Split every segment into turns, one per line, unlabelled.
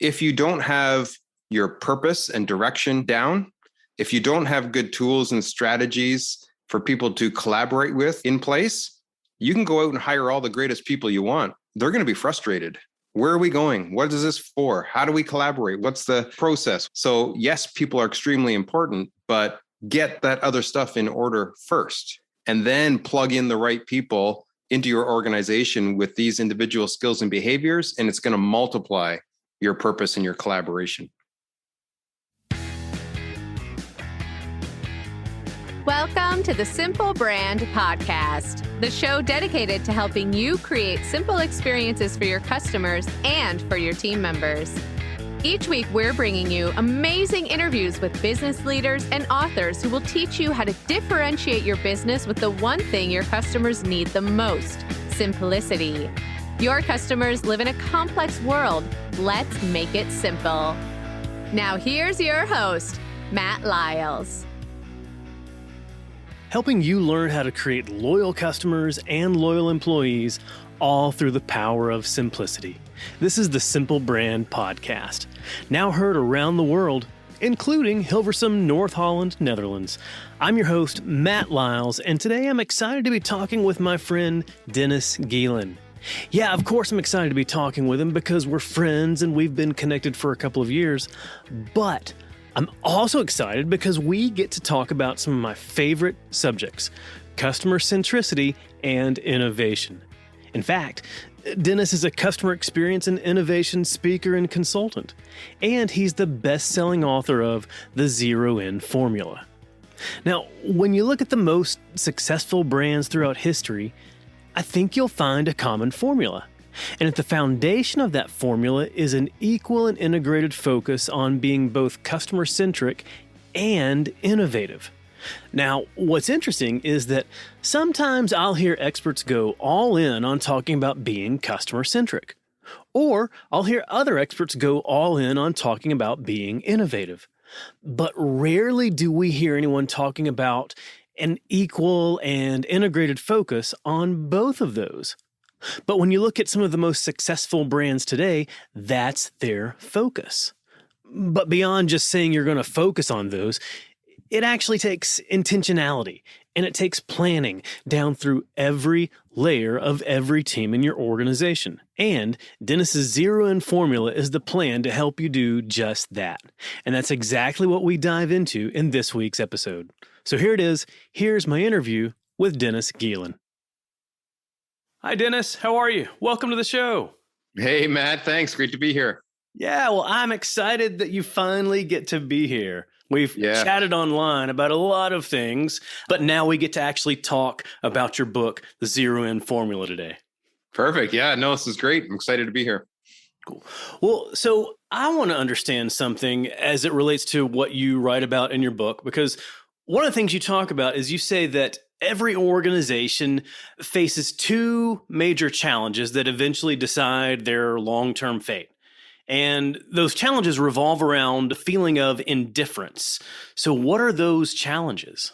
if you don't have your purpose and direction down, if you don't have good tools and strategies for people to collaborate with in place, you can go out and hire all the greatest people you want. They're going to be frustrated. Where are we going? What is this for? How do we collaborate? What's the process? So yes, people are extremely important, but get that other stuff in order first, and then plug in the right people into your organization with these individual skills and behaviors, and it's going to multiply your purpose and your collaboration.
Welcome to the Simple Brand Podcast, the show dedicated to helping you create simple experiences for your customers and for your team members. Each week, we're bringing you amazing interviews with business leaders and authors who will teach you how to differentiate your business with the one thing your customers need the most: simplicity. Your customers live in a complex world. Let's make it simple. Now, here's your host, Matt Lyles.
Helping you learn how to create loyal customers and loyal employees, all through the power of simplicity. This is the Simple Brand Podcast, now heard around the world, including Hilversum, North Holland, Netherlands. I'm your host, Matt Lyles, and today I'm excited to be talking with my friend, Dennis Geelen. Yeah, of course I'm excited to be talking with him because we're friends and we've been connected for a couple of years, but I'm also excited because we get to talk about some of my favorite subjects: customer centricity and innovation. In fact, Dennis is a customer experience and innovation speaker and consultant, and he's the best-selling author of The Zero-In Formula. Now, when you look at the most successful brands throughout history, I think you'll find a common formula. And at the foundation of that formula is an equal and integrated focus on being both customer-centric and innovative. Now, what's interesting is that sometimes I'll hear experts go all in on talking about being customer-centric, or I'll hear other experts go all in on talking about being innovative. But rarely do we hear anyone talking about an equal and integrated focus on both of those. But when you look at some of the most successful brands today, that's their focus. But beyond just saying you're going to focus on those, it actually takes intentionality, and it takes planning down through every layer of every team in your organization. And Dennis's Zero-In Formula is the plan to help you do just that. And that's exactly what we dive into in this week's episode. So here it is. Here's my interview with Dennis Geelen. Hi, Dennis. How are you? Welcome to the show.
Hey, Matt. Thanks. Great to be here.
Yeah, well, I'm excited that you finally get to be here. We've chatted online about a lot of things, but now we get to actually talk about your book, The Zero-In Formula, today.
Perfect. Yeah, no, this is great. I'm excited to be here.
Cool. Well, so I want to understand something as it relates to what you write about in your book, because one of the things you talk about is you say that every organization faces two major challenges that eventually decide their long-term fate. And those challenges revolve around a feeling of indifference. So what are those challenges?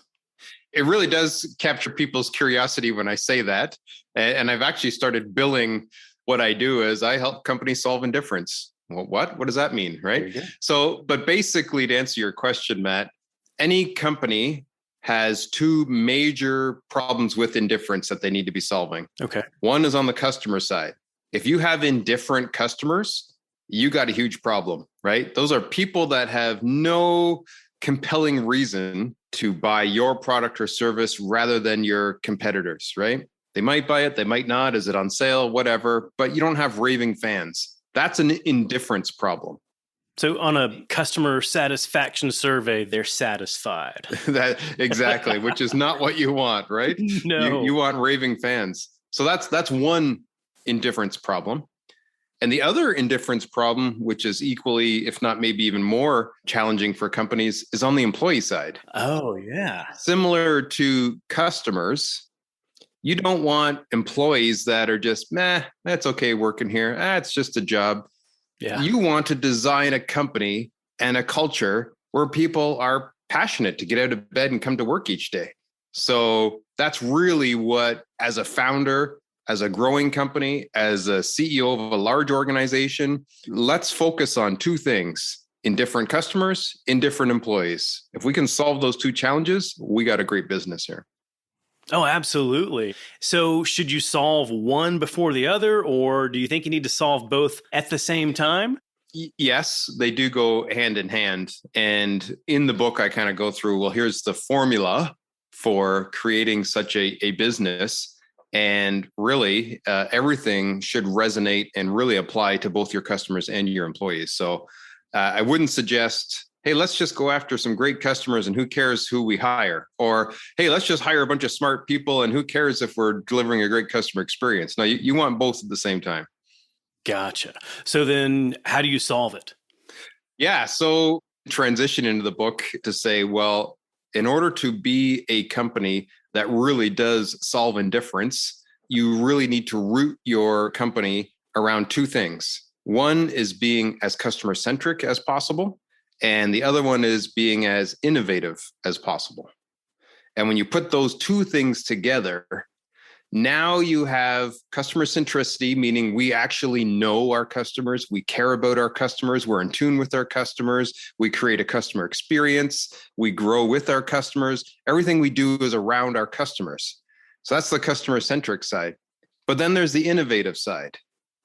It really does capture people's curiosity when I say that. And I've actually started billing what I do as I help companies solve indifference. Well, what does that mean, right? So, but basically, to answer your question, Matt, any company has two major problems with indifference that they need to be solving.
Okay.
One is on the customer side. If you have indifferent customers, you got a huge problem, right? Those are people that have no compelling reason to buy your product or service rather than your competitors, right? They might buy it, they might not. Is it on sale? Whatever. But you don't have raving fans. That's an indifference problem.
So on a customer satisfaction survey, they're satisfied.
That exactly, which is not what you want, right?
No.
You want raving fans. So that's one indifference problem. And the other indifference problem, which is equally, if not maybe even more challenging for companies, is on the employee side.
Oh, yeah.
Similar to customers, you don't want employees that are just, that's okay working here. It's just a job.
Yeah.
You want to design a company and a culture where people are passionate to get out of bed and come to work each day. So that's really what, as a founder, as a growing company, as a CEO of a large organization, let's focus on two things: indifferent customers, indifferent employees. If we can solve those two challenges, we got a great business here.
Oh, absolutely. So should you solve one before the other, or do you think you need to solve both at the same time?
Yes, they do go hand in hand. And in the book, I kind of go through, well, here's the formula for creating such a business. And really, everything should resonate and really apply to both your customers and your employees. So I wouldn't suggest, hey, let's just go after some great customers and who cares who we hire? Or, hey, let's just hire a bunch of smart people and who cares if we're delivering a great customer experience? No, you want both at the same time.
Gotcha. So then how do you solve it?
Yeah. So transition into the book to say, well, in order to be a company that really does solve indifference, you really need to root your company around two things. One is being as customer centric as possible, and the other one is being as innovative as possible. And when you put those two things together, now you have customer centricity, meaning we actually know our customers, we care about our customers, we're in tune with our customers, we create a customer experience, we grow with our customers. Everything we do is around our customers. So that's the customer centric side. But then there's the innovative side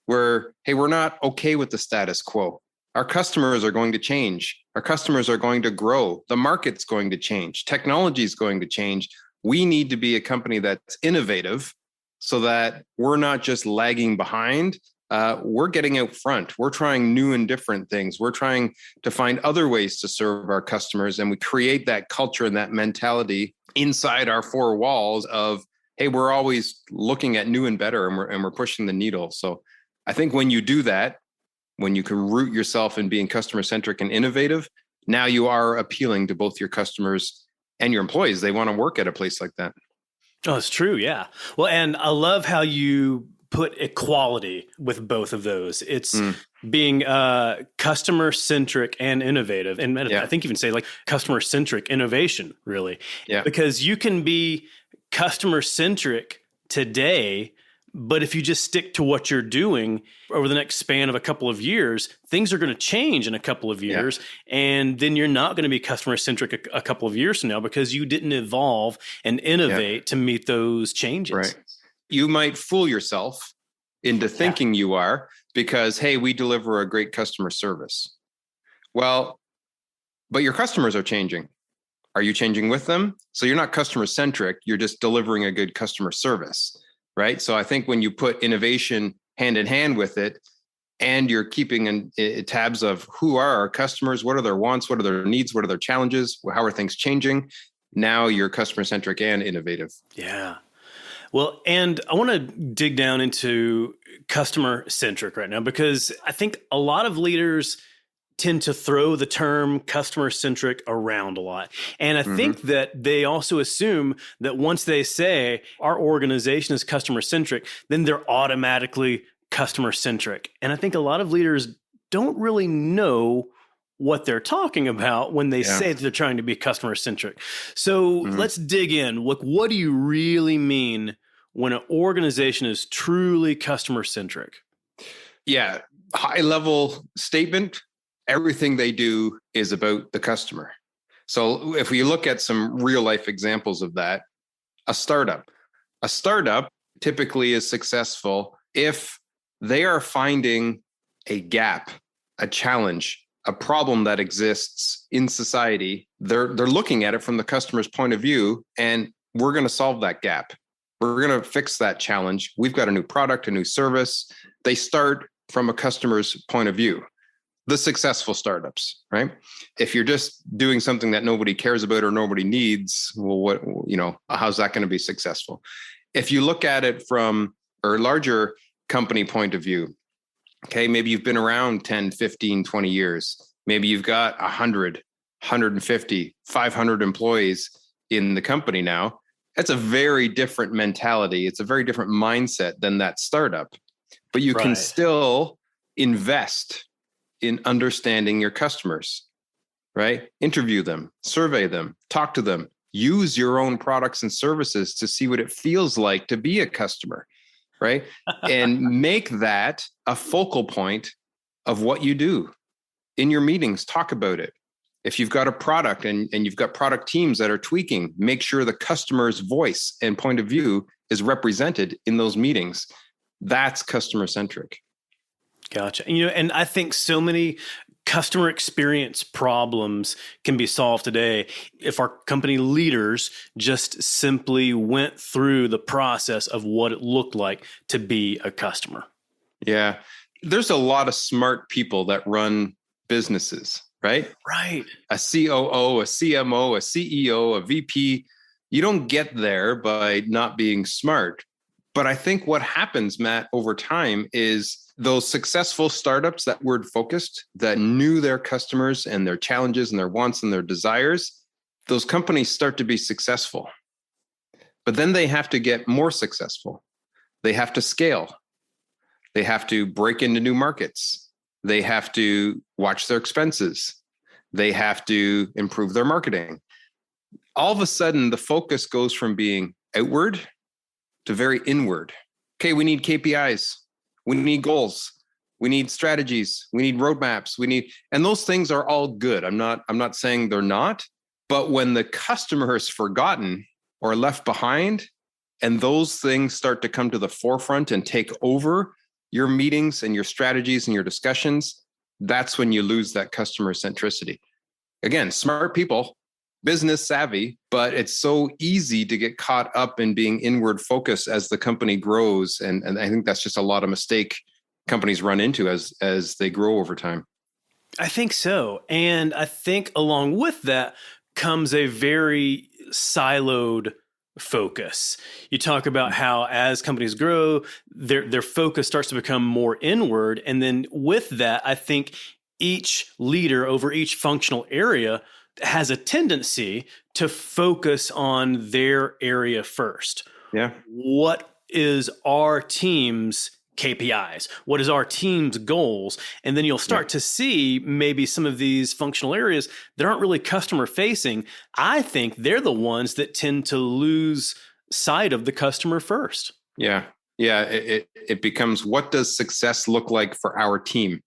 where, hey, we're not okay with the status quo. Our customers are going to change. Our customers are going to grow. The market's going to change. Technology is going to change. We need to be a company that's innovative so that we're not just lagging behind. We're getting out front. We're trying new and different things. We're trying to find other ways to serve our customers. And we create that culture and that mentality inside our four walls of, hey, we're always looking at new and better, and we're pushing the needle. So I think when you do that, when you can root yourself in being customer centric and innovative, now you are appealing to both your customers and your employees. They want to work at a place like that.
Oh, it's true. Yeah. Well, and I love how you put equality with both of those. It's being customer centric and innovative. And I think even say like customer centric innovation, really.
Yeah.
Because you can be customer centric today, but if you just stick to what you're doing over the next span of a couple of years, things are going to change in a couple of years. Yeah. And then you're not going to be customer centric a couple of years from now because you didn't evolve and innovate to meet those changes.
Right. You might fool yourself into thinking you are because, hey, we deliver a great customer service. Well, but your customers are changing. Are you changing with them? So you're not customer centric. You're just delivering a good customer service. Right. So I think when you put innovation hand in hand with it, and you're keeping in tabs of who are our customers, what are their wants, what are their needs, what are their challenges, how are things changing, now you're customer centric and innovative.
Yeah. Well, and I want to dig down into customer centric right now, because I think a lot of leaders tend to throw the term customer centric around a lot. And I think that they also assume that once they say our organization is customer centric, then they're automatically customer centric. And I think a lot of leaders don't really know what they're talking about when they say that they're trying to be customer centric. So let's dig in. What do you really mean when an organization is truly customer centric?
Yeah, high level statement. Everything they do is about the customer. So if we look at some real life examples of that, a startup typically is successful if they are finding a gap, a challenge, a problem that exists in society. They're looking at it from the customer's point of view, and we're going to solve that gap. We're going to fix that challenge. We've got a new product, a new service. They start from a customer's point of view. The successful startups, right? If you're just doing something that nobody cares about or nobody needs, well, how's that going to be successful? If you look at it from a larger company point of view, okay, maybe you've been around 10, 15, 20 years. Maybe you've got 100, 150, 500 employees in the company now. That's a very different mentality. It's a very different mindset than that startup. But you can still invest in understanding your customers, right? Interview them, survey them, talk to them, use your own products and services to see what it feels like to be a customer, right? And make that a focal point of what you do in your meetings. Talk about it. If you've got a product and you've got product teams that are tweaking, make sure the customer's voice and point of view is represented in those meetings. That's customer-centric.
Gotcha. And I think so many customer experience problems can be solved today if our company leaders just simply went through the process of what it looked like to be a customer.
Yeah. There's a lot of smart people that run businesses, right?
Right.
A COO, a CMO, a CEO, a VP. You don't get there by not being smart. But I think what happens, Matt, over time is those successful startups that were focused, that knew their customers and their challenges and their wants and their desires, those companies start to be successful. But then they have to get more successful. They have to scale. They have to break into new markets. They have to watch their expenses. They have to improve their marketing. All of a sudden, the focus goes from being outward to very inward. Okay, we need KPIs. We need goals. We need strategies. We need roadmaps. And those things are all good. I'm not saying they're not, but when the customer is forgotten or left behind, and those things start to come to the forefront and take over your meetings and your strategies and your discussions, that's when you lose that customer centricity. Again, smart people, business savvy, but it's so easy to get caught up in being inward focused as the company grows. And I think that's just a lot of mistake companies run into as they grow over time.
I think so. And I think along with that comes a very siloed focus. You talk about how as companies grow, their focus starts to become more inward. And then with that, I think each leader over each functional area has a tendency to focus on their area first.
Yeah.
What is our team's KPIs? What is our team's goals? And then you'll start to see maybe some of these functional areas that aren't really customer facing. I think they're the ones that tend to lose sight of the customer first.
Yeah. Yeah. It becomes, what does success look like for our team?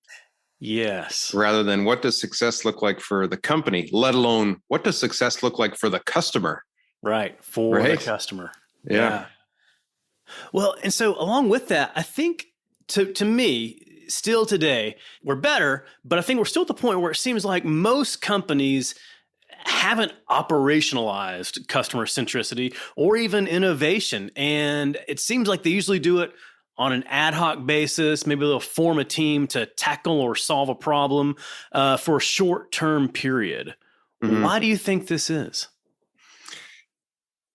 Yes.
Rather than what does success look like for the company, let alone what does success look like for the customer?
Right. For the customer.
Yeah.
Well, and so along with that, I think to me, still today, we're better, but I think we're still at the point where it seems like most companies haven't operationalized customer centricity or even innovation. And it seems like they usually do it on an ad hoc basis. Maybe they'll form a team to tackle or solve a problem for a short-term period. Mm-hmm. Why do you think this is?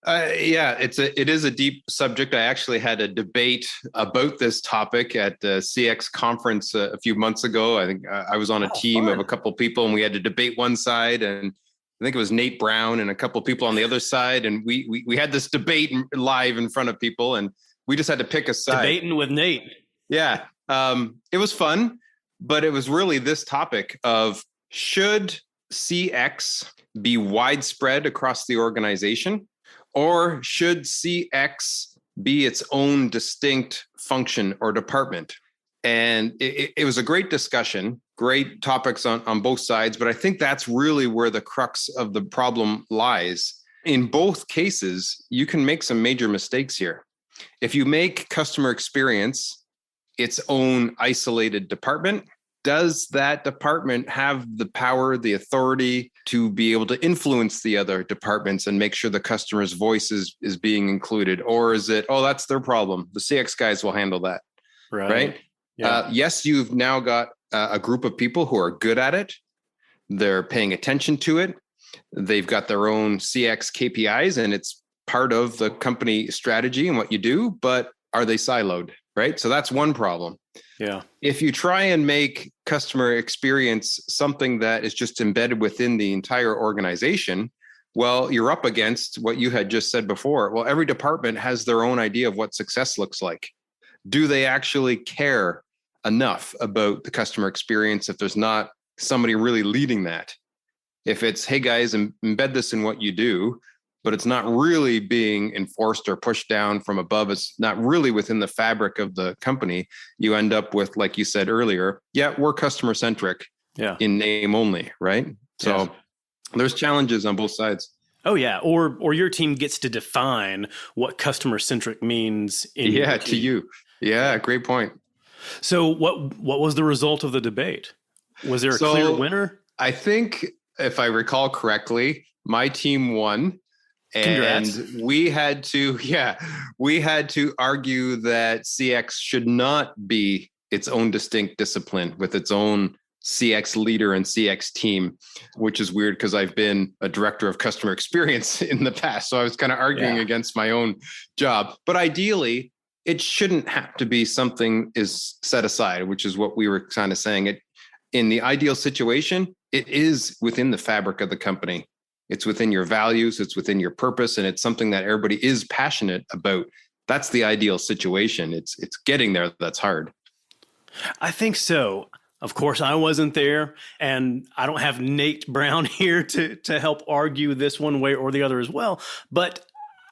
It is a deep subject. I actually had a debate about this topic at the CX conference a few months ago. I think I was on a team of a couple people, and we had to debate one side, and I think it was Nate Brown and a couple people on the other side, and we had this debate live in front of people, and we just had to pick a side.
Debating with Nate.
Yeah. It was fun, but it was really this topic of, should CX be widespread across the organization, or should CX be its own distinct function or department? And it was a great discussion, great topics on both sides, but I think that's really where the crux of the problem lies. In both cases, you can make some major mistakes here. If you make customer experience its own isolated department, does that department have the power, the authority to be able to influence the other departments and make sure the customer's voice is being included? Or is it, oh, that's their problem, the CX guys will handle that, right? Yeah. Yes, you've now got a group of people who are good at it. They're paying attention to it. They've got their own CX KPIs, and it's part of the company strategy and what you do, but are they siloed, right? So that's one problem.
Yeah.
If you try and make customer experience something that is just embedded within the entire organization, well, you're up against what you had just said before. Well, every department has their own idea of what success looks like. Do they actually care enough about the customer experience if there's not somebody really leading that? If it's, hey guys, embed this in what you do, but it's not really being enforced or pushed down from above. It's not really within the fabric of the company. You end up with, like you said earlier, yeah, we're customer centric in name only, right? So there's challenges on both sides.
Oh yeah, or your team gets to define what customer centric means in your team.
To you. Yeah, great point.
So what was the result of the debate? Was there a clear winner?
I think if I recall correctly, my team won.
Congrats.
And we had to argue that CX should not be its own distinct discipline with its own CX leader and CX team, which is weird because I've been a director of customer experience in the past. So I was kind of arguing against my own job. But ideally, it shouldn't have to be something is set aside, which is what we were kind of saying. In the ideal situation, it is within the fabric of the company. It's within your values, it's within your purpose, and it's something that everybody is passionate about. That's the ideal situation. It's getting there that's hard.
I think so. Of course, I wasn't there, and I don't have Nate Brown here to help argue this one way or the other as well. But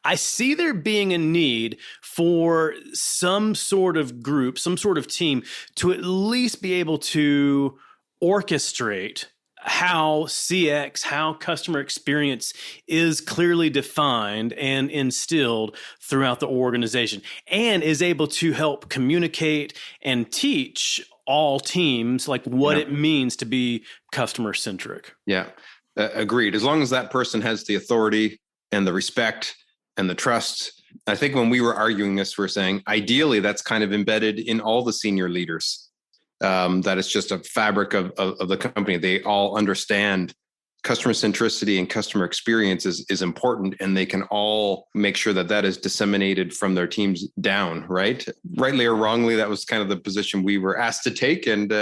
I see there being a need for some sort of group, some sort of team to at least be able to orchestrate how CX, how customer experience is clearly defined and instilled throughout the organization, and is able to help communicate and teach all teams like what it means to be customer centric.
Yeah, agreed. As long as that person has the authority and the respect and the trust. I think when we were arguing this, we're saying ideally that's kind of embedded in all the senior leaders. That it's just a fabric of the company. They all understand customer centricity and customer experience is important, and they can all make sure that is disseminated from their teams down, right? Rightly or wrongly, that was kind of the position we were asked to take. And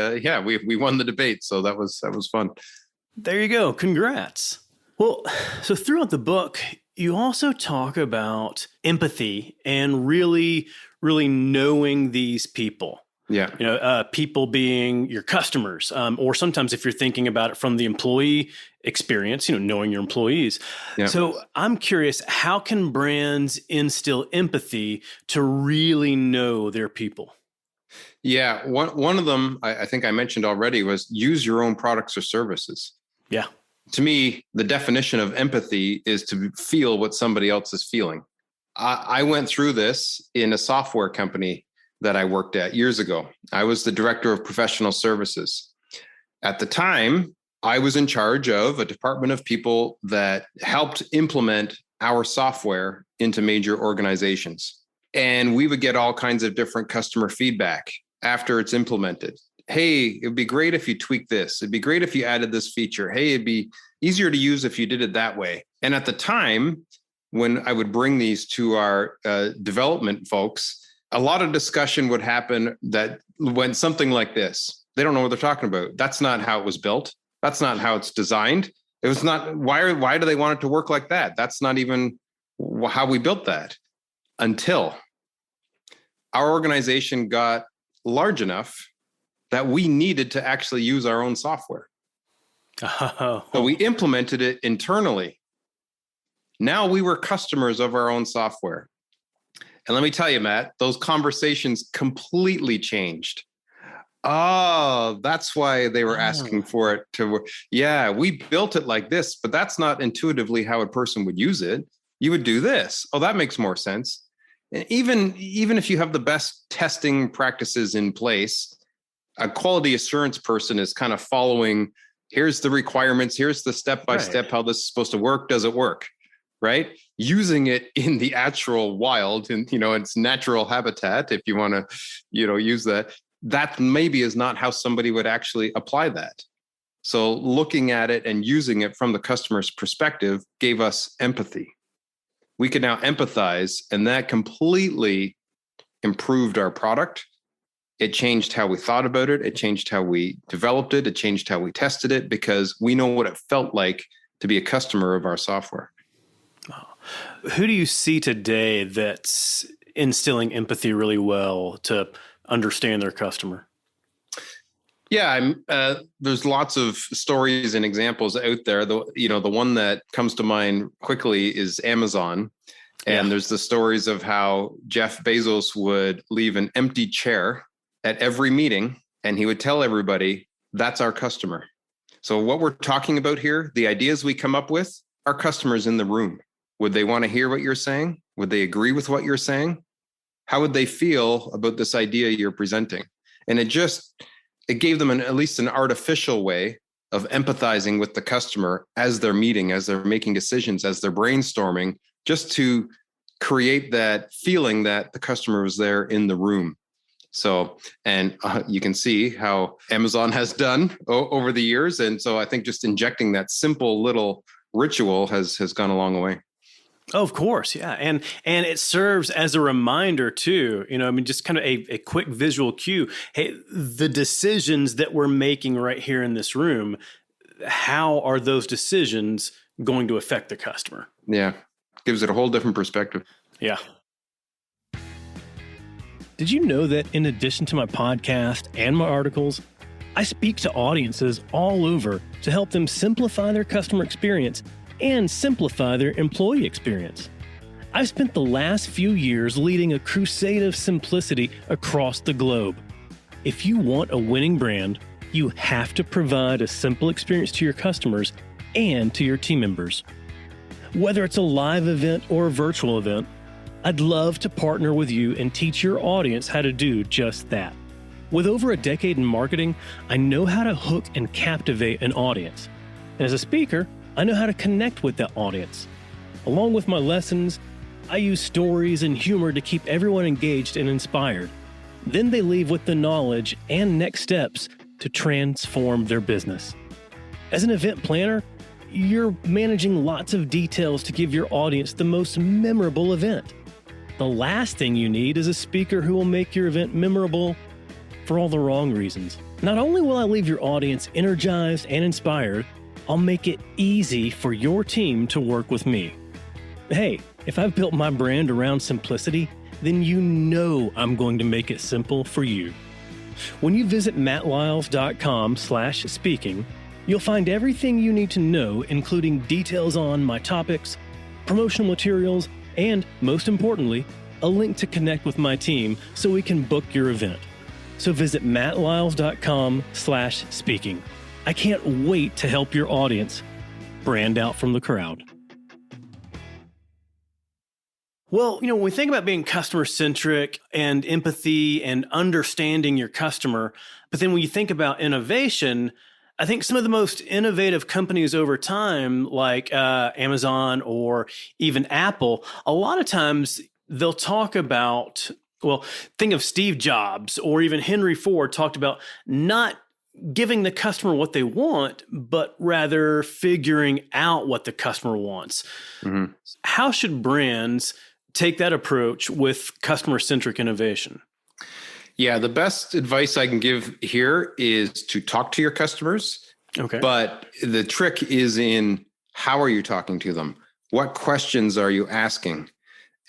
we won the debate. So that was fun.
There you go. Congrats. Well, so throughout the book, you also talk about empathy and really, really knowing these people.
Yeah.
People being your customers, or sometimes if you're thinking about it from the employee experience, knowing your employees. Yeah. So I'm curious, how can brands instill empathy to really know their people?
Yeah. One of them, I think I mentioned already, was use your own products or services.
Yeah.
To me, the definition of empathy is to feel what somebody else is feeling. I went through this in a software company that I worked at years ago. I was the director of professional services. At the time, I was in charge of a department of people that helped implement our software into major organizations. And we would get all kinds of different customer feedback after it's implemented. Hey, it'd be great if you tweaked this. It'd be great if you added this feature. Hey, it'd be easier to use if you did it that way. And at the time, when I would bring these to our development folks, a lot of discussion would happen that went something like this. They don't know what they're talking about. That's not how it was built. That's not how it's designed. It was not, why do they want it to work like that? That's not even how we built that. Until our organization got large enough that we needed to actually use our own software. Oh. So we implemented it internally. Now we were customers of our own software. And let me tell you, Matt, those conversations completely changed. Oh, that's why they were asking for it to work. Yeah, we built it like this, but that's not intuitively how a person would use it. You would do this. Oh, that makes more sense. And even if you have the best testing practices in place, a quality assurance person is kind of following, here's the requirements, here's the step-by-step how this is supposed to work. Does it work? Right? Using it in the actual wild, and its natural habitat, if you want to, use that maybe is not how somebody would actually apply that. So looking at it and using it from the customer's perspective gave us empathy. We could now empathize, and that completely improved our product. It changed how we thought about it. It changed how we developed it. It changed how we tested it, because we know what it felt like to be a customer of our software.
Who do you see today that's instilling empathy really well to understand their customer?
Yeah, there's lots of stories and examples out there. The one that comes to mind quickly is Amazon. And there's the stories of how Jeff Bezos would leave an empty chair at every meeting, and he would tell everybody, that's our customer. So what we're talking about here, the ideas we come up with, our customers in the room. Would they want to hear what you're saying? Would they agree with what you're saying? How would they feel about this idea you're presenting? And it gave them at least an artificial way of empathizing with the customer as they're meeting, as they're making decisions, as they're brainstorming, just to create that feeling that the customer was there in the room. So, and you can see how Amazon has done over the years. And so I think just injecting that simple little ritual has gone a long way.
Oh, of course. Yeah. And it serves as a reminder too, just kind of a quick visual cue. Hey, the decisions that we're making right here in this room, how are those decisions going to affect the customer?
Yeah. Gives it a whole different perspective.
Yeah. Did you know that in addition to my podcast and my articles, I speak to audiences all over to help them simplify their customer experience and simplify their employee experience? I've spent the last few years leading a crusade of simplicity across the globe. If you want a winning brand, you have to provide a simple experience to your customers and to your team members. Whether it's a live event or a virtual event, I'd love to partner with you and teach your audience how to do just that. With over a decade in marketing, I know how to hook and captivate an audience. And as a speaker, I know how to connect with that audience. Along with my lessons, I use stories and humor to keep everyone engaged and inspired. Then they leave with the knowledge and next steps to transform their business. As an event planner, you're managing lots of details to give your audience the most memorable event. The last thing you need is a speaker who will make your event memorable for all the wrong reasons. Not only will I leave your audience energized and inspired, I'll make it easy for your team to work with me. Hey, if I've built my brand around simplicity, then you know I'm going to make it simple for you. When you visit mattlyles.com/speaking, you'll find everything you need to know, including details on my topics, promotional materials, and most importantly, a link to connect with my team so we can book your event. So visit mattlyles.com/speaking. I can't wait to help your audience brand out from the crowd. Well, when we think about being customer-centric and empathy and understanding your customer, but then when you think about innovation, I think some of the most innovative companies over time, like Amazon or even Apple, a lot of times they'll talk about, think of Steve Jobs or even Henry Ford talked about not giving the customer what they want, but rather figuring out what the customer wants. Mm-hmm. How should brands take that approach with customer-centric innovation?
Yeah, the best advice I can give here is to talk to your customers. Okay. But the trick is in how are you talking to them? What questions are you asking?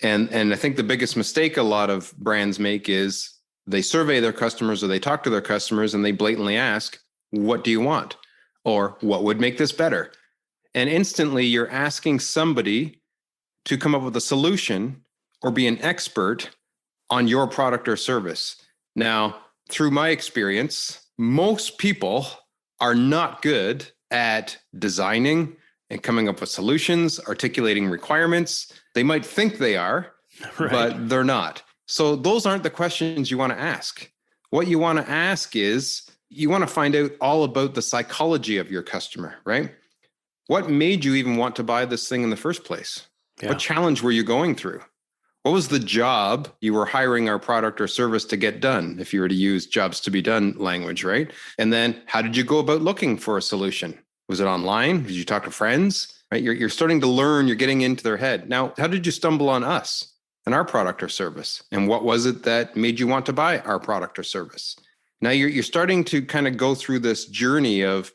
And I think the biggest mistake a lot of brands make is they survey their customers or they talk to their customers and they blatantly ask, what do you want? Or what would make this better? And instantly you're asking somebody to come up with a solution or be an expert on your product or service. Now, through my experience, most people are not good at designing and coming up with solutions, articulating requirements. They might think they are, right, but they're not. So those aren't the questions you want to ask. What you want to ask is, you want to find out all about the psychology of your customer, right? What made you even want to buy this thing in the first place? Yeah. What challenge were you going through? What was the job you were hiring our product or service to get done, if you were to use jobs to be done language, right? And then how did you go about looking for a solution? Was it online? Did you talk to friends? Right? You're starting to learn, you're getting into their head. Now, how did you stumble on us and our product or service? And what was it that made you want to buy our product or service? Now you're starting to kind of go through this journey of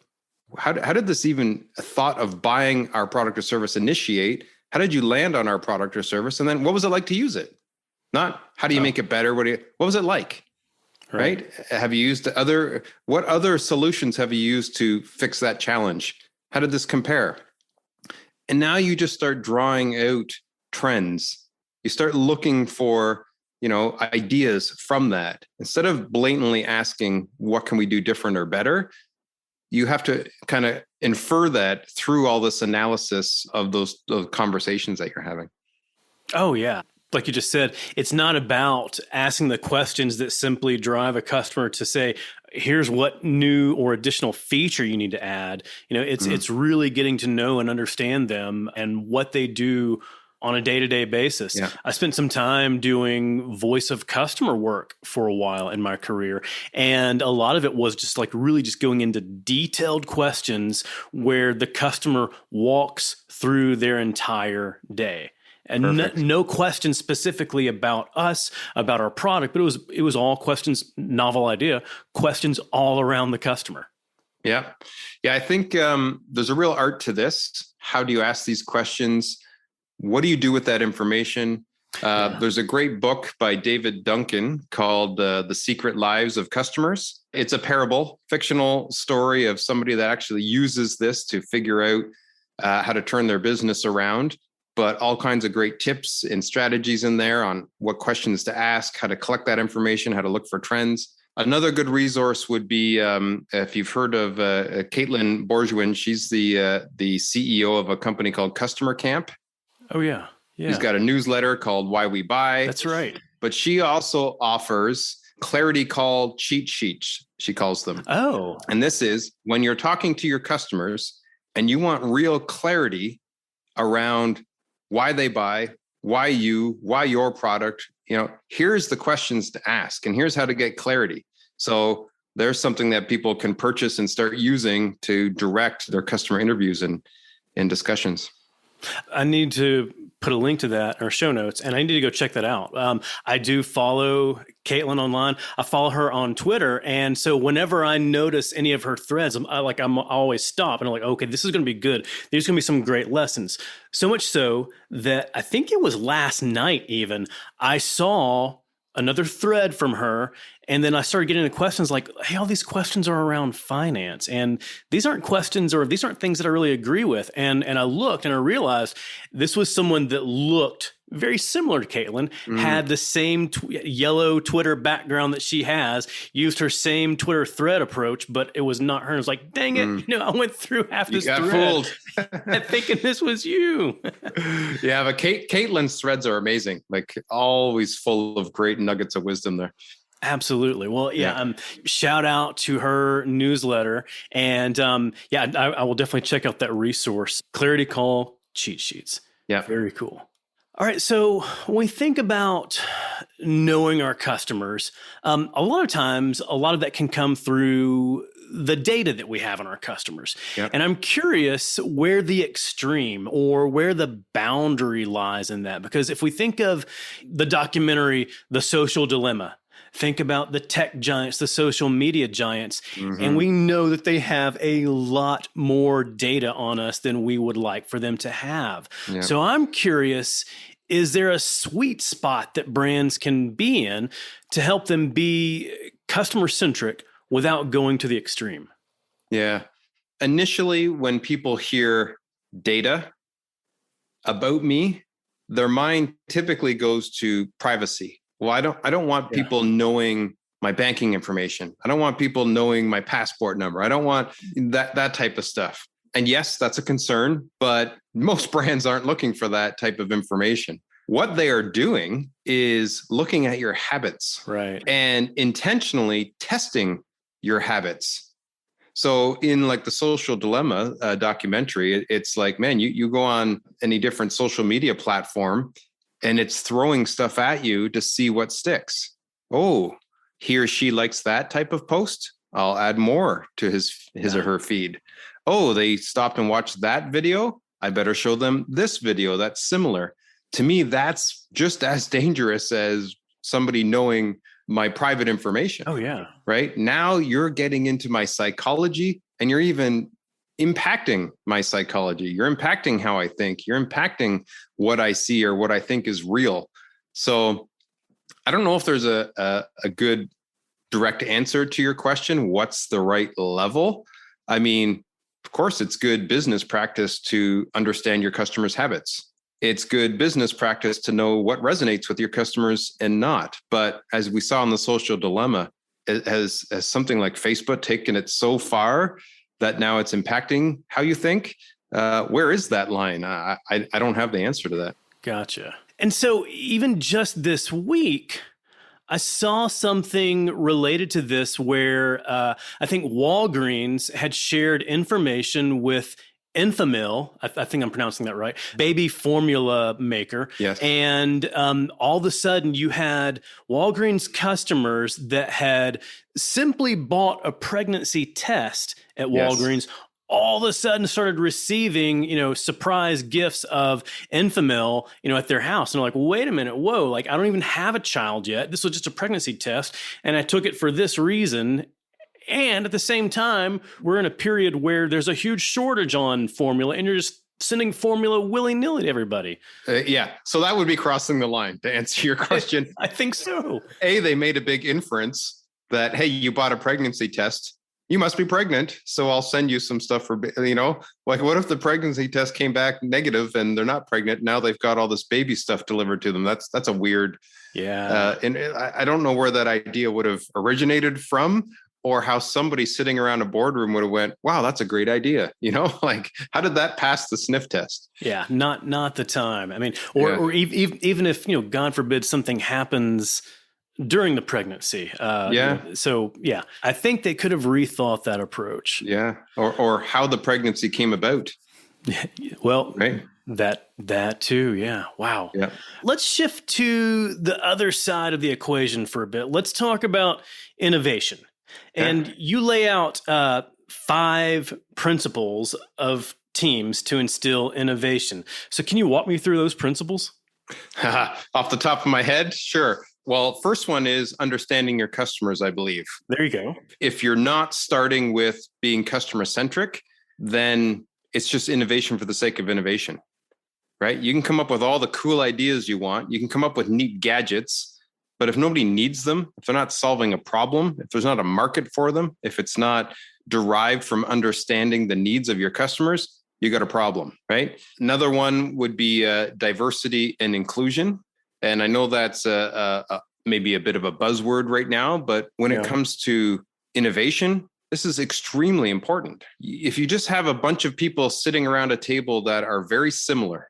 how did this even thought of buying our product or service initiate? How did you land on our product or service? And then what was it like to use it? Not how do you make it better? What was it like? right? Have you used what other solutions have you used to fix that challenge? How did this compare? And now you just start drawing out trends. You start looking for, ideas from that. Instead of blatantly asking, what can we do different or better? You have to kind of infer that through all this analysis of those conversations that you're having.
Oh, yeah. Like you just said, it's not about asking the questions that simply drive a customer to say, here's what new or additional feature you need to add. It's really getting to know and understand them and what they do on a day-to-day basis.
Yeah.
I spent some time doing voice of customer work for a while in my career. And a lot of it was just like really just going into detailed questions where the customer walks through their entire day. And no questions specifically about us, about our product, but it was all questions, novel idea, questions all around the customer.
Yeah. I think there's a real art to this. How do you ask these questions? What do you do with that information? There's a great book by David Duncan called The Secret Lives of Customers. It's a parable, fictional story of somebody that actually uses this to figure out how to turn their business around. But all kinds of great tips and strategies in there on what questions to ask, how to collect that information, how to look for trends. Another good resource would be if you've heard of Caitlin Bourgeois. She's the CEO of a company called Customer-Centric.
Oh, yeah.
She's got a newsletter called Why We Buy.
That's right.
But she also offers clarity call cheat sheets, she calls them.
Oh.
And this is when you're talking to your customers and you want real clarity around why they buy, why your product, here's the questions to ask and here's how to get clarity. So there's something that people can purchase and start using to direct their customer interviews and discussions.
I need to put a link to that in our show notes, and I need to go check that out. I do follow Caitlin online. I follow her on Twitter, and so whenever I notice any of her threads, I always stop and I'm like, okay, this is going to be good. There's going to be some great lessons. So much so that I think it was last night even, I saw another thread from her. And then I started getting into questions like, hey, all these questions are around finance. And these aren't questions or these aren't things that I really agree with. And I looked and I realized this was someone that looked very similar to Caitlin, had the same yellow Twitter background that she has, used her same Twitter thread approach, but it was not her. It was like, dang it, I went through half this thread
fooled.
thinking this was you.
Yeah, but Caitlin's threads are amazing, like always full of great nuggets of wisdom there.
Absolutely. Well, shout out to her newsletter. And I will definitely check out that resource, Clarity Call Cheat Sheets.
Yeah.
Very cool. All right. So when we think about knowing our customers, a lot of times, a lot of that can come through the data that we have on our customers. Yep. And I'm curious where the extreme or where the boundary lies in that. Because if we think of the documentary, The Social Dilemma, think about the tech giants, the social media giants, and we know that they have a lot more data on us than we would like for them to have. Yeah. So I'm curious, is there a sweet spot that brands can be in to help them be customer-centric without going to the extreme?
Yeah. Initially, when people hear data about me, their mind typically goes to privacy. Well, I don't want people knowing my banking information. I don't want people knowing my passport number. I don't want that type of stuff. And yes, that's a concern, but most brands aren't looking for that type of information. What they are doing is looking at your habits, right, and intentionally testing your habits. So in like the Social Dilemma documentary, it's like, man, you go on any different social media platform and it's throwing stuff at you to see what sticks. Oh, he or she likes that type of post. I'll add more to his or her feed. Oh, they stopped and watched that video. I better show them this video that's similar. To me, that's just as dangerous as somebody knowing my private information.
Oh, yeah.
Right? Now you're getting into my psychology and you're even impacting my psychology. You're impacting how I think. You're impacting what I see or what I think is real. So I don't know if there's a good direct answer to your question. What's the right level? I mean, of course, it's good business practice to understand your customers' habits. It's good business practice to know what resonates with your customers and not. But as we saw in the social dilemma, has something like Facebook taken it so far that now it's impacting how you think? Where is that line? I don't have the answer to that.
Gotcha. And so even just this week, I saw something related to this where I think Walgreens had shared information with Enfamil, I think I'm pronouncing that right, baby formula maker.
Yes.
And all of a sudden you had Walgreens customers that had simply bought a pregnancy test at Walgreens. Yes. All of a sudden started receiving, surprise gifts of Enfamil, at their house. And they're like, wait a minute, whoa, like I don't even have a child yet. This was just a pregnancy test. And I took it for this reason. And at the same time, we're in a period where there's a huge shortage on formula and you're just sending formula willy-nilly to everybody.
Yeah. So that would be crossing the line to answer your question.
I think so.
They made a big inference that, hey, you bought a pregnancy test. You must be pregnant. So I'll send you some stuff for, like what if the pregnancy test came back negative and they're not pregnant? Now they've got all this baby stuff delivered to them. That's a weird.
Yeah.
And I don't know where that idea would have originated from, or how somebody sitting around a boardroom would have went, wow, that's a great idea. Like how did that pass the sniff test?
Yeah. Not the time. I mean, or even if, God forbid something happens during the pregnancy. So yeah, I think they could have rethought that approach.
Yeah. Or how the pregnancy came about.
Well,
right.
That too. Yeah. Wow.
Yeah.
Let's shift to the other side of the equation for a bit. Let's talk about innovation. And you lay out 5 principles of teams to instill innovation. So can you walk me through those principles?
Off the top of my head? Sure. Well, first one is understanding your customers, I believe.
There you go.
If you're not starting with being customer-centric, then it's just innovation for the sake of innovation, right? You can come up with all the cool ideas you want. You can come up with neat gadgets. But if nobody needs them, if they're not solving a problem, if there's not a market for them, if it's not derived from understanding the needs of your customers, you got a problem, right? Another one would be diversity and inclusion. And I know that's maybe a bit of a buzzword right now, but when it comes to innovation, this is extremely important. If you just have a bunch of people sitting around a table that are very similar,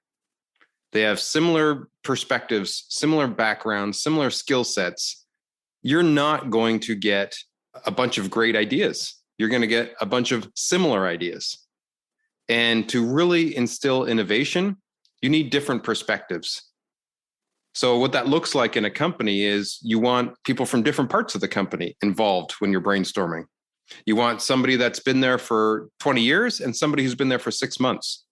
they have similar perspectives, similar backgrounds, similar skill sets, you're not going to get a bunch of great ideas. You're going to get a bunch of similar ideas. And to really instill innovation, you need different perspectives. So what that looks like in a company is you want people from different parts of the company involved when you're brainstorming. You want somebody that's been there for 20 years and somebody who's been there for 6 months.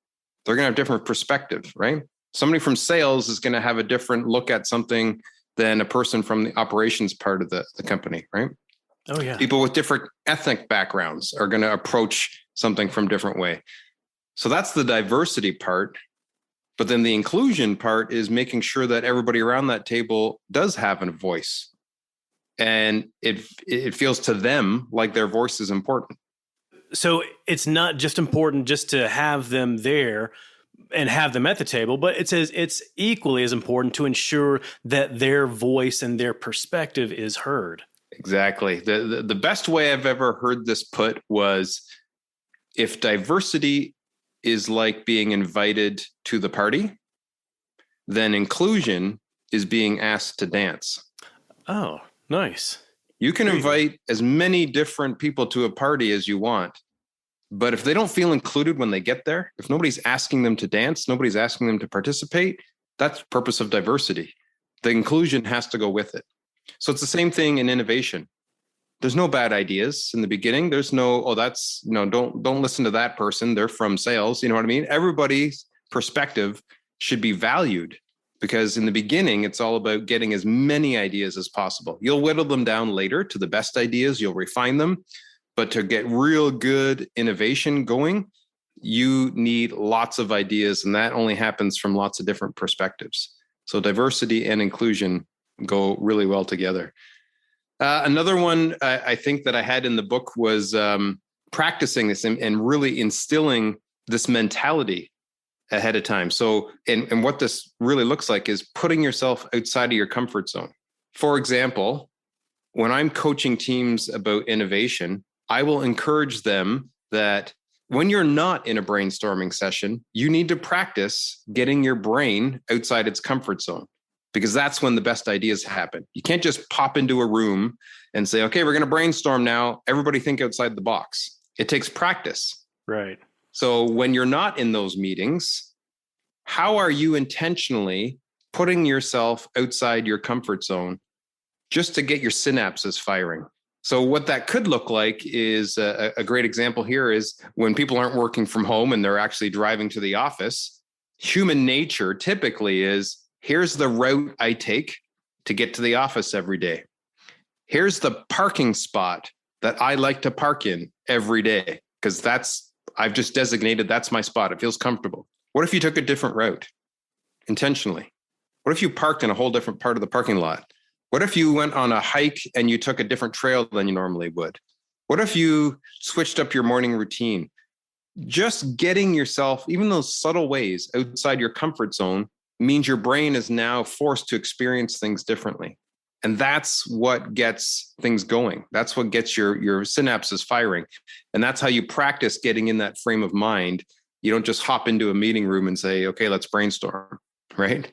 They're going to have different perspective, right? Somebody from sales is going to have a different look at something than a person from the operations part of the company, right?
Oh, yeah.
People with different ethnic backgrounds are going to approach something from a different way. So that's the diversity part. But then the inclusion part is making sure that everybody around that table does have a voice. And it feels to them like their voice is important.
So it's not just important just to have them there and have them at the table, but it says it's equally as important to ensure that their voice and their perspective is heard.
Exactly. The best way I've ever heard this put was, if diversity is like being invited to the party, then inclusion is being asked to dance.
Oh, nice.
You can invite as many different people to a party as you want, but if they don't feel included when they get there, if nobody's asking them to dance, nobody's asking them to participate, that's the purpose of diversity. The inclusion has to go with it. So it's the same thing in innovation. There's no bad ideas in the beginning. There's no, don't listen to that person. They're from sales. You know what I mean? Everybody's perspective should be valued, because in the beginning, it's all about getting as many ideas as possible. You'll whittle them down later to the best ideas. You'll refine them. But to get real good innovation going, you need lots of ideas, and that only happens from lots of different perspectives. So diversity and inclusion go really well together. Another one I think that I had in the book was practicing this and really instilling this mentality ahead of time. So, and what this really looks like is putting yourself outside of your comfort zone. For example, when I'm coaching teams about innovation, I will encourage them that when you're not in a brainstorming session, you need to practice getting your brain outside its comfort zone, because that's when the best ideas happen. You can't just pop into a room and say, okay, we're going to brainstorm now. Everybody think outside the box. It takes practice.
Right.
So when you're not in those meetings, how are you intentionally putting yourself outside your comfort zone just to get your synapses firing? So what that could look like is a great example here is when people aren't working from home and they're actually driving to the office. Human nature typically is, here's the route I take to get to the office every day. Here's the parking spot that I like to park in every day, because I've just designated that's my spot. It feels comfortable. What if you took a different route intentionally? What if you parked in a whole different part of the parking lot? What if you went on a hike and you took a different trail than you normally would? What if you switched up your morning routine? Just getting yourself, even those subtle ways outside your comfort zone, means your brain is now forced to experience things differently. And that's what gets things going. That's what gets your synapses firing. And that's how you practice getting in that frame of mind. You don't just hop into a meeting room and say, okay, let's brainstorm, right?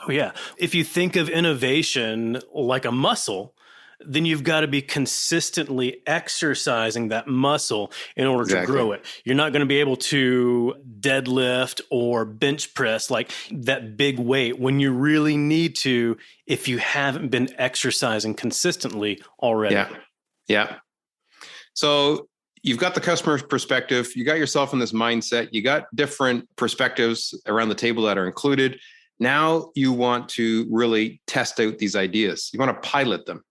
Oh, yeah. If you think of innovation like a muscle, then you've got to be consistently exercising that muscle in order to grow it. You're not going to be able to deadlift or bench press like that big weight when you really need to if you haven't been exercising consistently already.
Yeah. So you've got the customer's perspective. You got yourself in this mindset. You got different perspectives around the table that are included. Now you want to really test out these ideas. You want to pilot them.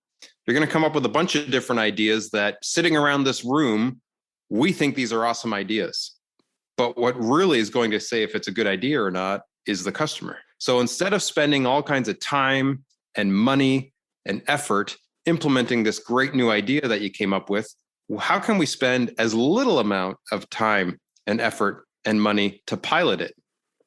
You're going to come up with a bunch of different ideas that sitting around this room, we think these are awesome ideas. But what really is going to say if it's a good idea or not is the customer. So instead of spending all kinds of time and money and effort implementing this great new idea that you came up with, how can we spend as little amount of time and effort and money to pilot it?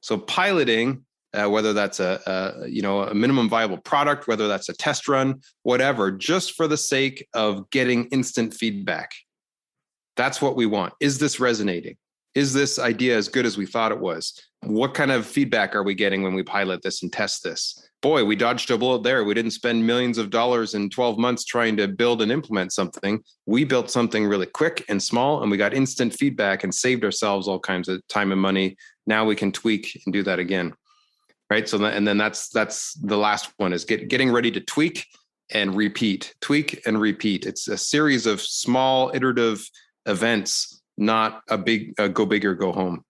So piloting, whether that's a minimum viable product, whether that's a test run, whatever, just for the sake of getting instant feedback. That's what we want. Is this resonating? Is this idea as good as we thought it was? What kind of feedback are we getting when we pilot this and test this? Boy, we dodged a bullet there. We didn't spend millions of dollars in 12 months trying to build and implement something. We built something really quick and small, and we got instant feedback and saved ourselves all kinds of time and money. Now we can tweak and do that again. Right. So, and then that's the last one is getting ready to tweak and repeat. It's a series of small iterative events, not a big go big or go home.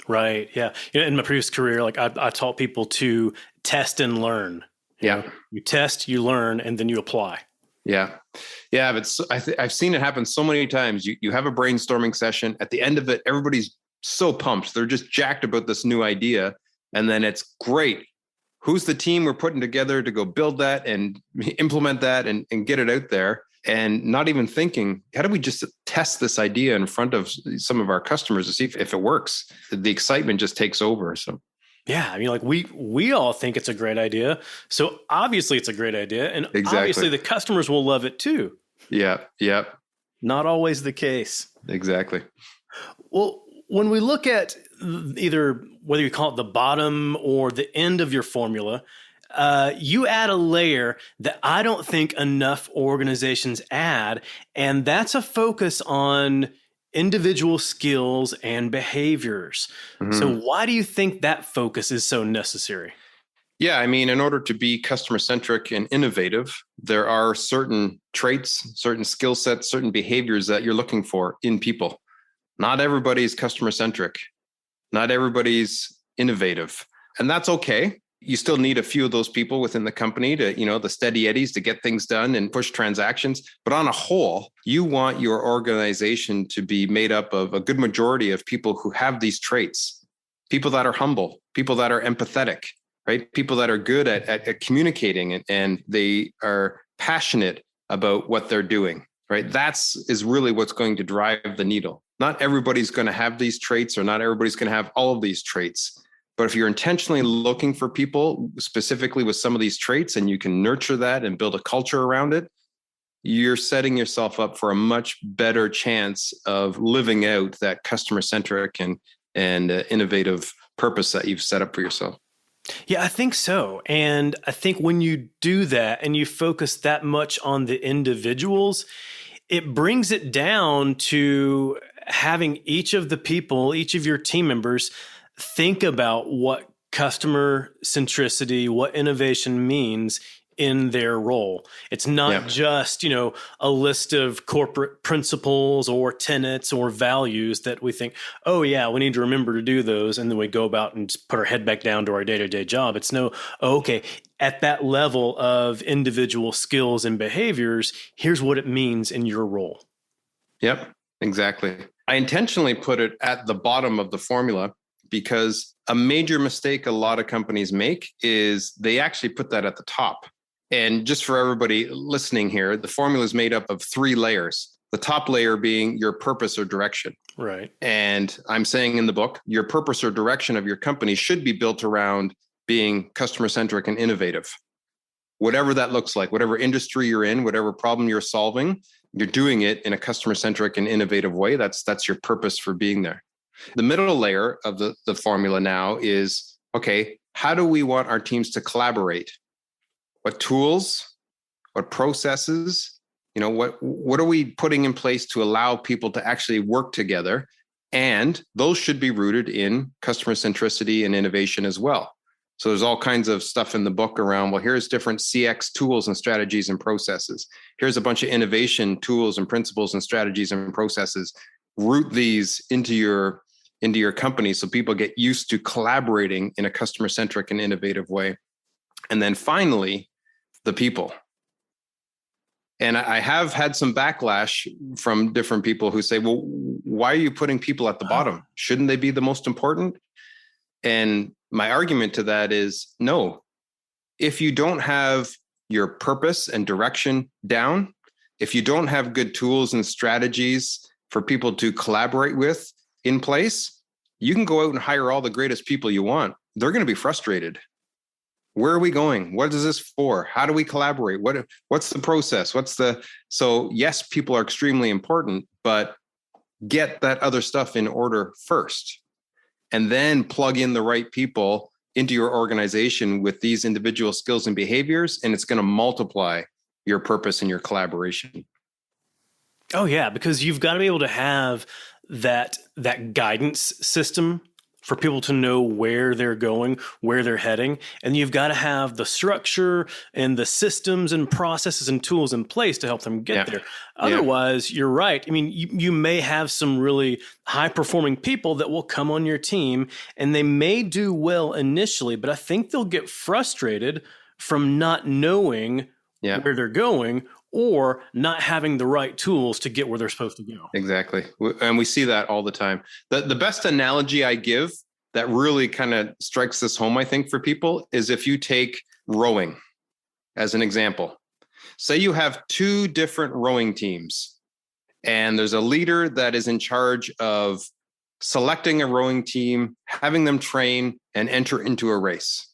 Right. Yeah. In my previous career, like I taught people to test and learn. You test, you learn, and then you apply.
Yeah. But I've seen it happen so many times. You have a brainstorming session. At the end of it, everybody's so pumped. They're just jacked about this new idea. And then it's great. Who's the team we're putting together to go build that and implement that and get it out there? And not even thinking, how do we just test this idea in front of some of our customers to see if it works? The excitement just takes over. So,
yeah, I mean, like we all think it's a great idea. So obviously it's a great idea. And obviously the customers will love it too.
Yeah.
Not always the case.
Exactly.
Well, when we look at either whether you call it the bottom or the end of your formula, you add a layer that I don't think enough organizations add, and that's a focus on individual skills and behaviors. Mm-hmm. So why do you think that focus is so necessary?
Yeah, I mean, in order to be customer-centric and innovative, there are certain traits, certain skill sets, certain behaviors that you're looking for in people. Not everybody's customer-centric. Not everybody's innovative. And that's okay. You still need a few of those people within the company to, the steady eddies to get things done and push transactions. But on a whole, you want your organization to be made up of a good majority of people who have these traits. People that are humble, people that are empathetic, right? People that are good at communicating and they are passionate about what they're doing, right? Is really what's going to drive the needle. Not everybody's going to have these traits, or not everybody's going to have all of these traits. But if you're intentionally looking for people specifically with some of these traits, and you can nurture that and build a culture around it, you're setting yourself up for a much better chance of living out that customer-centric and innovative purpose that you've set up for yourself.
Yeah, I think so. And I think when you do that and you focus that much on the individuals, it brings it down to having each of the people, each of your team members, think about what customer centricity, what innovation means in their role. It's not just, a list of corporate principles or tenets or values that we think, oh yeah, we need to remember to do those. And then we go about and just put our head back down to our day-to-day job. It's okay, at that level of individual skills and behaviors, here's what it means in your role.
Yep, exactly. I intentionally put it at the bottom of the formula because a major mistake a lot of companies make is they actually put that at the top. And just for everybody listening here, the formula is made up of 3 layers. The top layer being your purpose or direction.
Right.
And I'm saying in the book, your purpose or direction of your company should be built around being customer-centric and innovative. Whatever that looks like, whatever industry you're in, whatever problem you're solving, you're doing it in a customer-centric and innovative way. That's your purpose for being there. The middle layer of the formula now is, okay, how do we want our teams to collaborate? What tools, what processes, what are we putting in place to allow people to actually work together? And those should be rooted in customer centricity and innovation as well. So there's all kinds of stuff in the book around, well, here's different CX tools and strategies and processes. Here's a bunch of innovation tools and principles and strategies and processes. Root these into your company so people get used to collaborating in a customer-centric and innovative way. And then finally, the people. And I have had some backlash from different people who say, well, why are you putting people at the bottom? Shouldn't they be the most important? And my argument to that is no. If you don't have your purpose and direction down, if you don't have good tools and strategies for people to collaborate with in place, you can go out and hire all the greatest people you want. They're going to be frustrated. Where are we going? What is this for? How do we collaborate? What's the process? So yes, people are extremely important, but get that other stuff in order first, and then plug in the right people into your organization with these individual skills and behaviors, and it's going to multiply your purpose and your collaboration.
Oh yeah, because you've got to be able to have that guidance system for people to know where they're going, where they're heading. And you've got to have the structure and the systems and processes and tools in place to help them get there. Otherwise, you're right. I mean, you may have some really high-performing people that will come on your team, and they may do well initially, but I think they'll get frustrated from not knowing where they're going, or not having the right tools to get where they're supposed to go.
Exactly. And we see that all the time. The best analogy I give that really kind of strikes this home, I think, for people is if you take rowing as an example. Say you have 2 different rowing teams, and there's a leader that is in charge of selecting a rowing team, having them train, and enter into a race.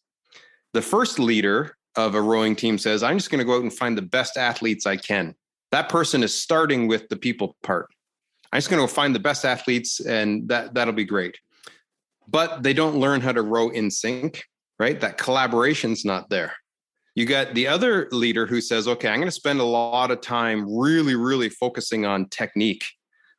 The first leader of a rowing team says, I'm just going to go out and find the best athletes I can. That person is starting with the people part. I'm just going to go find the best athletes, and that'll be great. But they don't learn how to row in sync, right? That collaboration's not there. You got the other leader who says, okay, I'm going to spend a lot of time really, really focusing on technique,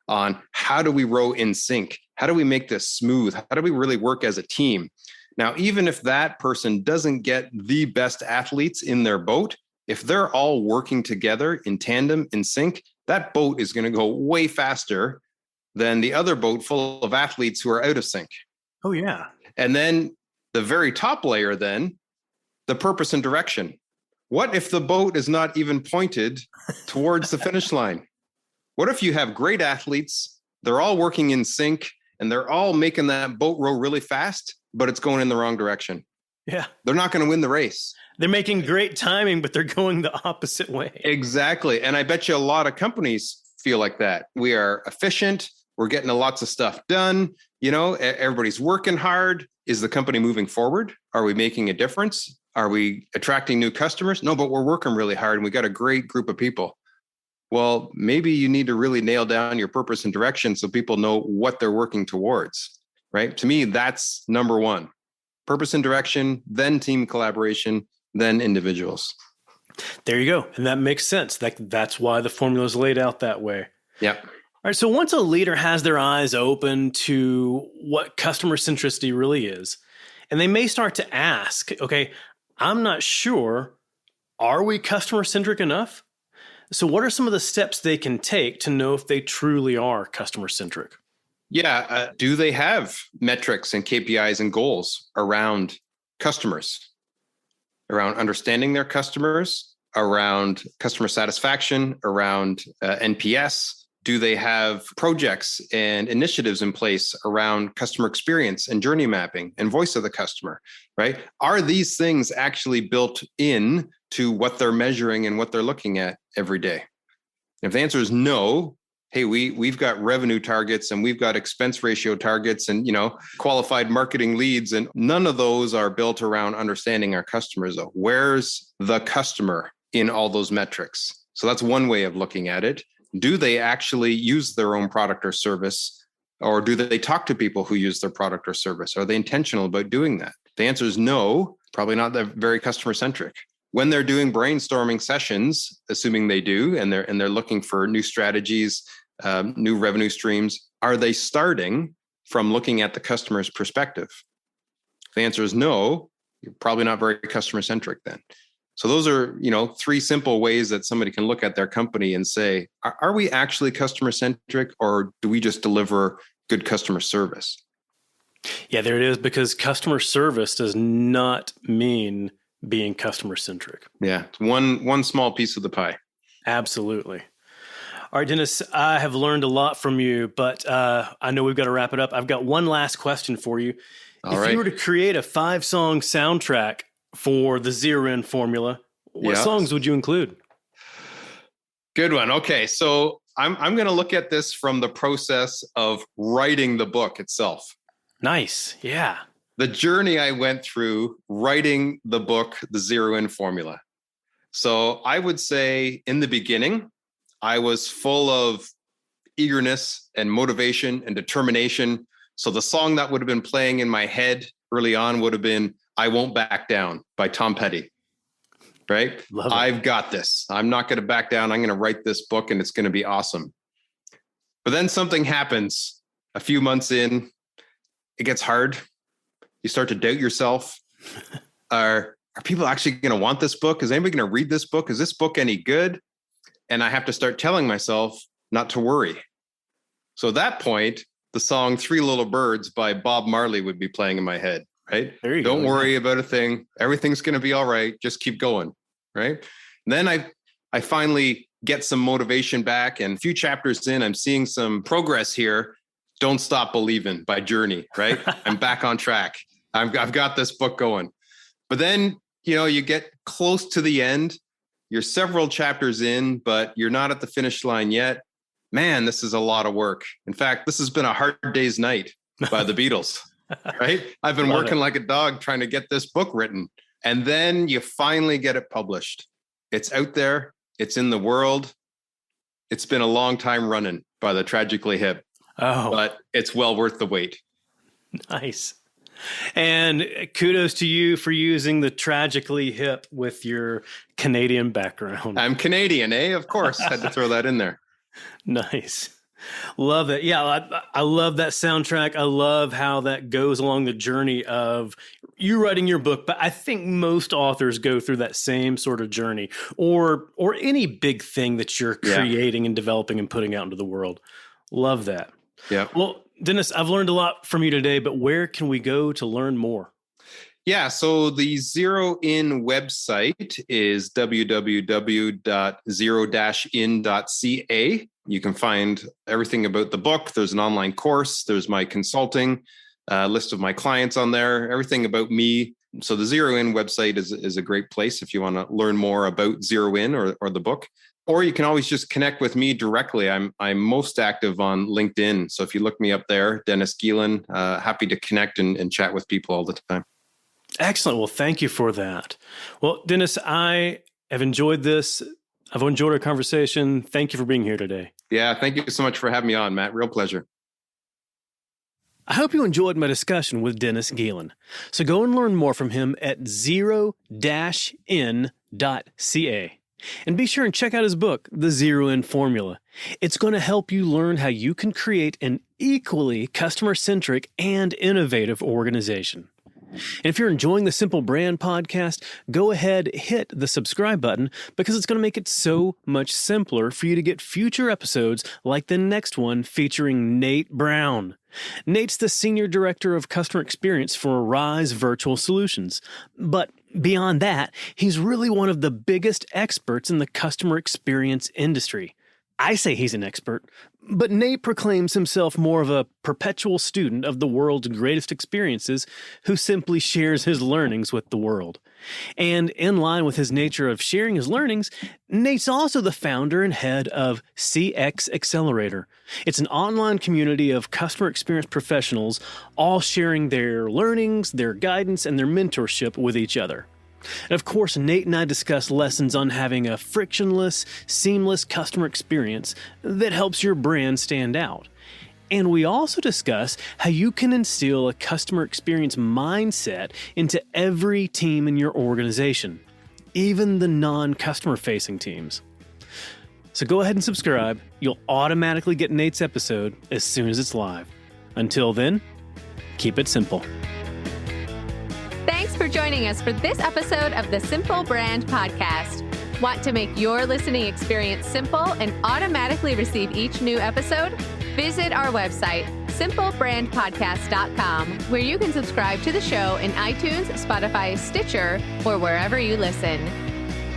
on how do we row in sync? How do we make this smooth? How do we really work as a team? Now, even if that person doesn't get the best athletes in their boat, if they're all working together in tandem, in sync, that boat is going to go way faster than the other boat full of athletes who are out of sync.
Oh, yeah.
And then the very top layer, then, the purpose and direction. What if the boat is not even pointed towards the finish line? What if you have great athletes, they're all working in sync, and they're all making that boat row really fast, but it's going in the wrong direction?
Yeah.
they're not going to win the race.
They're making great timing, but they're going the opposite way.
Exactly. And I bet you a lot of companies feel like that. We are efficient. We're getting lots of stuff done. Everybody's working hard. Is the company moving forward? Are we making a difference? Are we attracting new customers? No, but we're working really hard and we got a great group of people. Well, maybe you need to really nail down your purpose and direction so people know what they're working towards, right? To me, that's number one. Purpose and direction, then team collaboration, then individuals.
There you go. And that makes sense. That's why the formula is laid out that way.
Yep.
All right. So once a leader has their eyes open to what customer centricity really is, and they may start to ask, okay, I'm not sure, are we customer centric enough? So what are some of the steps they can take to know if they truly are customer centric?
Yeah. Do they have metrics and KPIs and goals around customers, around understanding their customers, around customer satisfaction, around NPS? Do they have projects and initiatives in place around customer experience and journey mapping and voice of the customer, right? Are these things actually built in to what they're measuring and what they're looking at every day? If the answer is no, hey, we've got revenue targets and we've got expense ratio targets and, qualified marketing leads, and none of those are built around understanding our customers. Where's the customer in all those metrics? So that's one way of looking at it. Do they actually use their own product or service? Or do they talk to people who use their product or service? Are they intentional about doing that? The answer is no, probably not very customer centric. When they're doing brainstorming sessions, assuming they do, and they're looking for new strategies, new revenue streams, are they starting from looking at the customer's perspective? If the answer is no, you're probably not very customer centric then. So those are, three simple ways that somebody can look at their company and say, are we actually customer centric, or do we just deliver good customer service?
Yeah, there it is, because customer service does not mean being customer centric.
Yeah, it's one small piece of the pie.
Absolutely. All right, Dennis, I have learned a lot from you, but I know we've got to wrap it up. I've got one last question for you. If you were to create a 5-song soundtrack for the zero-in formula, what songs would you include?
Good one. Okay, so I'm going to look at this from the process of writing the book itself.
Nice. Yeah.
The journey I went through writing the book, The Zero-In Formula. So I would say in the beginning, I was full of eagerness and motivation and determination. So the song that would have been playing in my head early on would have been I Won't Back Down by Tom Petty, right? I've got this. I'm not going to back down. I'm going to write this book and it's going to be awesome. But then something happens a few months in. It gets hard. You start to doubt yourself. Are people actually going to want this book? Is anybody going to read this book? Is this book any good? And I have to start telling myself not to worry. So at that point, the song Three Little Birds by Bob Marley would be playing in my head, right? Don't worry about a thing. Everything's going to be all right. Just keep going, right? And then I finally get some motivation back, and a few chapters in, I'm seeing some progress here. Don't Stop Believing by Journey, right? I'm back on track. I've got this book going. But then, you get close to the end. You're several chapters in, but you're not at the finish line yet. Man, this is a lot of work. In fact, this has been a Hard Day's Night by the Beatles, right? I've been working like a dog trying to get this book written. And then you finally get it published. It's out there. It's in the world. It's been a long time running by the Tragically Hip. Oh, but it's well worth the wait.
Nice. And kudos to you for using the Tragically Hip with your Canadian background.
I'm Canadian, eh? Of course. Had to throw that in there.
Nice. Love it. Yeah, I love that soundtrack. I love how that goes along the journey of you writing your book. But I think most authors go through that same sort of journey, or any big thing that you're creating and developing and putting out into the world. Love that.
Yeah.
Well, Dennis, I've learned a lot from you today, but where can we go to learn more?
Yeah, so the Zero-In website is www.zero-in.ca. You can find everything about the book. There's an online course. There's my consulting list of my clients on there, everything about me. So the Zero In website is a great place if you want to learn more about Zero In or the book. Or you can always just connect with me directly. I'm most active on LinkedIn. So if you look me up there, Dennis Geelen, happy to connect and chat with people all the time.
Excellent. Well, thank you for that. Well, Dennis, I have enjoyed this. I've enjoyed our conversation. Thank you for being here today.
Yeah, thank you so much for having me on, Matt. Real pleasure.
I hope you enjoyed my discussion with Dennis Geelen. So go and learn more from him at zero-in.ca. And be sure and check out his book, The Zero In Formula. It's going to help you learn how you can create an equally customer-centric and innovative organization. And if you're enjoying the Simple Brand podcast, go ahead, hit the subscribe button because it's going to make it so much simpler for you to get future episodes like the next one featuring Nate Brown. Nate's the Senior Director of Customer Experience for Rise Virtual Solutions. But beyond that, he's really one of the biggest experts in the customer experience industry. I say he's an expert, but Nate proclaims himself more of a perpetual student of the world's greatest experiences who simply shares his learnings with the world. And in line with his nature of sharing his learnings, Nate's also the founder and head of CX Accelerator. It's an online community of customer experience professionals all sharing their learnings, their guidance, and their mentorship with each other. And of course, Nate and I discuss lessons on having a frictionless, seamless customer experience that helps your brand stand out. And we also discuss how you can instill a customer experience mindset into every team in your organization, even the non-customer facing teams. So go ahead and subscribe. You'll automatically get Nate's episode as soon as it's live. Until then, keep it simple.
Thanks for joining us for this episode of the Simple Brand Podcast. Want to make your listening experience simple and automatically receive each new episode? Visit our website, simplebrandpodcast.com, where you can subscribe to the show in iTunes, Spotify, Stitcher, or wherever you listen.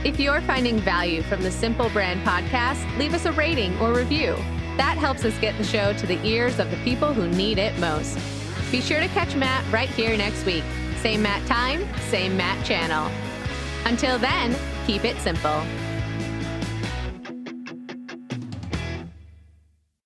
If you're finding value from the Simple Brand Podcast, leave us a rating or review. That helps us get the show to the ears of the people who need it most. Be sure to catch Matt right here next week. Same Matt time, same Matt channel. Until then, keep it simple.